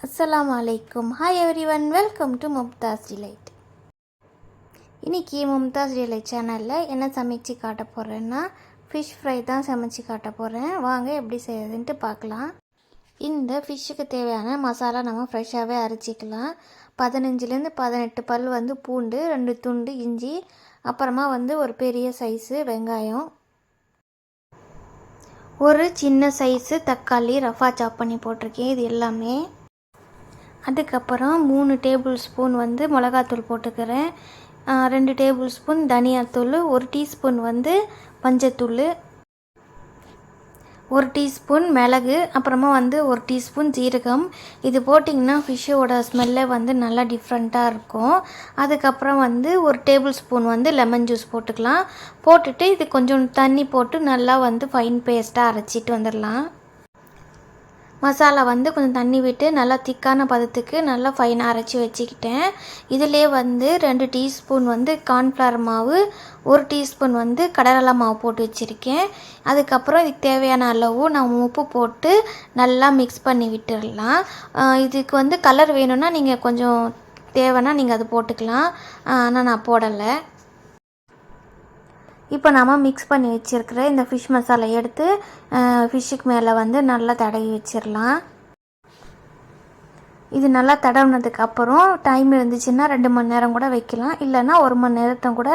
அஸ்ஸலாமு அலைக்கும். Hi everyone, welcome to Mumtaz delight. இன்றைக்கி மும்தாஸ் டிலைட் சேனலில் என்ன சமைச்சு காட்ட போகிறேன்னா ஃபிஷ் ஃப்ரை தான் சமைச்சு காட்ட போகிறேன். வாங்க எப்படி செய்யறதுன்ட்டு பார்க்கலாம். இந்த ஃபிஷ்ஷுக்கு தேவையான மசாலா நம்ம ஃப்ரெஷ்ஷாகவே அரைச்சிக்கலாம். 15லேருந்து 18 பல் பூண்டு, 2 துண்டு இஞ்சி, அப்புறமா ஒரு பெரிய சைஸு வெங்காயம், ஒரு சின்ன சைஸு தக்காளி ரஃபா சாப் பண்ணி போட்டிருக்கேன். இது எல்லாமே. அதுக்கப்புறம் 3 டேபிள் ஸ்பூன் மிளகாத்தூள் போட்டுக்கிறேன். 2 டேபிள் ஸ்பூன் தனியாத்தூள், 1 டீஸ்பூன் மஞ்சத்தூள், 1 டீஸ்பூன் மிளகு, அப்புறமா 1 டீஸ்பூன் ஜீரகம். இது போட்டிங்கன்னா ஃபிஷ்ஷோட ஸ்மெல்லே நல்லா டிஃப்ரெண்ட்டாக இருக்கும். அதுக்கப்புறம் 1 டேபிள் ஸ்பூன் லெமன் ஜூஸ் போட்டுக்கலாம். போட்டுட்டு இது கொஞ்சம் தண்ணி போட்டு நல்லா ஃபைன் பேஸ்ட்டாக அரைச்சிட்டு வந்துடலாம். மசாலா கொஞ்சம் தண்ணி விட்டு நல்லா திக்கான பதத்துக்கு நல்லா ஃபைனாக அரைச்சி வச்சுக்கிட்டேன். இதிலே 2 டீஸ்பூன் கார்ன்ஃப்ளவர் மாவு, 1 டீஸ்பூன் கடலை மாவு போட்டு வச்சுருக்கேன். அதுக்கப்புறம் இதுக்கு தேவையான அளவு நான் உப்பு போட்டு நல்லா மிக்ஸ் பண்ணி விட்டுடலாம். இதுக்கு கலர் வேணும்னா நீங்கள் கொஞ்சம் தேவைன்னா நீங்கள் அது போட்டுக்கலாம். ஆனால் நான் போடலை. இப்போ நம்ம மிக்ஸ் பண்ணி வச்சுருக்கிற இந்த ஃபிஷ் மசாலா எடுத்து ஃபிஷ்ஷுக்கு மேலே நல்லா தடவி வச்சிடலாம். இது நல்லா தடவுனதுக்கப்புறம் டைம் இருந்துச்சுன்னா 2 மணி நேரம் கூட வைக்கலாம். இல்லைன்னா 1 மணி நேரத்தை கூட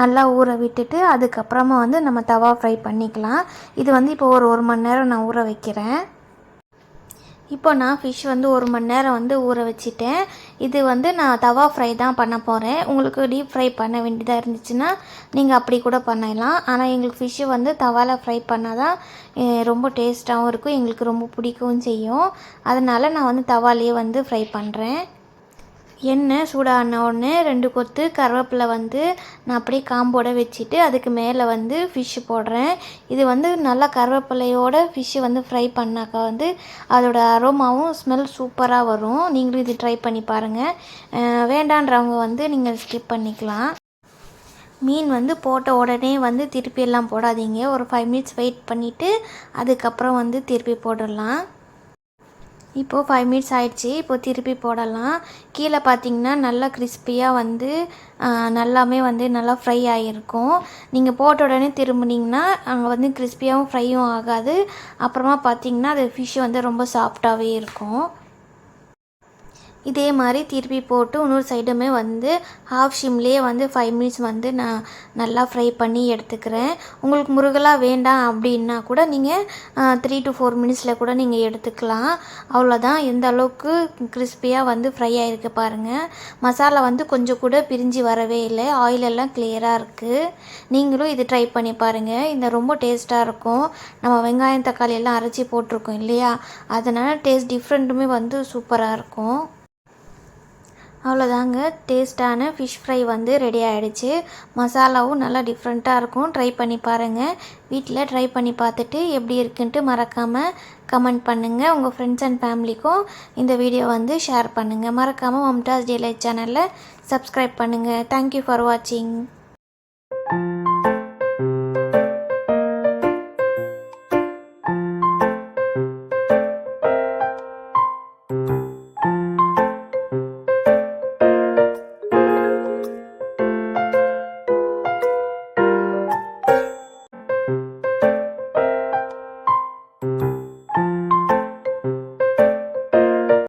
நல்லா ஊற விட்டுட்டு அதுக்கப்புறமா நம்ம தவா ஃப்ரை பண்ணிக்கலாம். இது இப்போ ஒரு மணி நேரம் நான் ஊற வைக்கிறேன். இப்போ நான் ஃபிஷ் 1 மணி நேரம் ஊற வச்சுட்டேன். இது நான் தவா ஃப்ரை தான் பண்ண போகிறேன். உங்களுக்கு டீப் ஃப்ரை பண்ண வேண்டியதாக இருந்துச்சுன்னா நீங்கள் அப்படி கூட பண்ணலாம். ஆனால் எங்களுக்கு ஃபிஷ்ஷு தவாவில் ஃப்ரை பண்ணால் தான் ரொம்ப டேஸ்ட்டாகவும் இருக்கும், எங்களுக்கு ரொம்ப பிடிக்கவும் செய்யும். அதனால் நான் தவாலேயே ஃப்ரை பண்ணுறேன். எண்ணெய் சூடான உடனே 2 கொத்து கருவேப்பிலை நான் அப்படியே காம்போட வச்சுட்டு அதுக்கு மேலே ஃபிஷ்ஷு போடுறேன். இது நல்லா கருவேப்பிலையோட ஃபிஷ்ஷு ஃப்ரை பண்ணாக்கா அதோட அரோமாவும் ஸ்மெல் சூப்பராக வரும். நீங்களும் இது ட்ரை பண்ணி பாருங்கள். வேண்டான்றவங்க நீங்கள் ஸ்கிப் பண்ணிக்கலாம். மீன் போட்ட உடனே திருப்பியெல்லாம் போடாதீங்க. ஒரு 5 மினிட்ஸ் வெயிட் பண்ணிவிட்டு அதுக்கப்புறம் திருப்பி போடலாம். இப்போது 5 மினிட்ஸ் ஆயிடுச்சு. இப்போது திருப்பி போடலாம். கீழே பார்த்திங்கன்னா நல்லா கிறிஸ்பியாக நல்லாமே நல்லா ஃப்ரை ஆகிருக்கும். நீங்கள் போட்ட உடனே திரும்பினீங்கன்னா அங்கே கிறிஸ்பியாகவும் ஃப்ரையும் ஆகாது. அப்புறமா பார்த்திங்கன்னா அது ஃபிஷ்ஷு ரொம்ப சாஃப்டாகவே இருக்கும். இதே மாதிரி திருப்பி போட்டு இன்னொரு சைடுமே ஹாஃப் ஷிம்லேயே 5 மினிட்ஸ் நான் நல்லா ஃப்ரை பண்ணி எடுத்துக்கிறேன். உங்களுக்கு முருகலாக வேண்டாம் அப்படின்னா கூட நீங்கள் 3 to 4 மினிட்ஸில் கூட நீங்கள் எடுத்துக்கலாம். அவ்வளோதான். எந்த அளவுக்கு கிறிஸ்பியாக ஃப்ரை ஆகிருக்கு பாருங்கள். மசாலா கொஞ்சம் கூட பிரிஞ்சு வரவே இல்லை. ஆயிலெல்லாம் கிளியராக இருக்குது. நீங்களும் இது ட்ரை பண்ணி பாருங்கள். இந்த ரொம்ப டேஸ்ட்டாக இருக்கும். நம்ம வெங்காயம் தக்காளி எல்லாம் அரைச்சி போட்டிருக்கோம் இல்லையா, அதனால் டேஸ்ட் டிஃப்ரெண்ட்டுமே சூப்பராக இருக்கும். அவ்வளோதாங்க, டேஸ்ட்டான ஃபிஷ் ஃப்ரை ரெடி ஆகிடுச்சு. மசாலாவும் நல்லா டிஃப்ரெண்ட்டாக இருக்கும். ட்ரை பண்ணி பாருங்கள். வீட்டில் ட்ரை பண்ணி பார்த்துட்டு எப்படி இருக்குன்ட்டு மறக்காமல் கமெண்ட் பண்ணுங்கள். உங்கள் ஃப்ரெண்ட்ஸ் அண்ட் ஃபேமிலிக்கும் இந்த வீடியோ ஷேர் பண்ணுங்கள். மறக்காமல் மும்தாஸ் டிலைட் சேனலில் சப்ஸ்கிரைப் பண்ணுங்கள். தேங்க்யூ ஃபார் வாட்சிங்.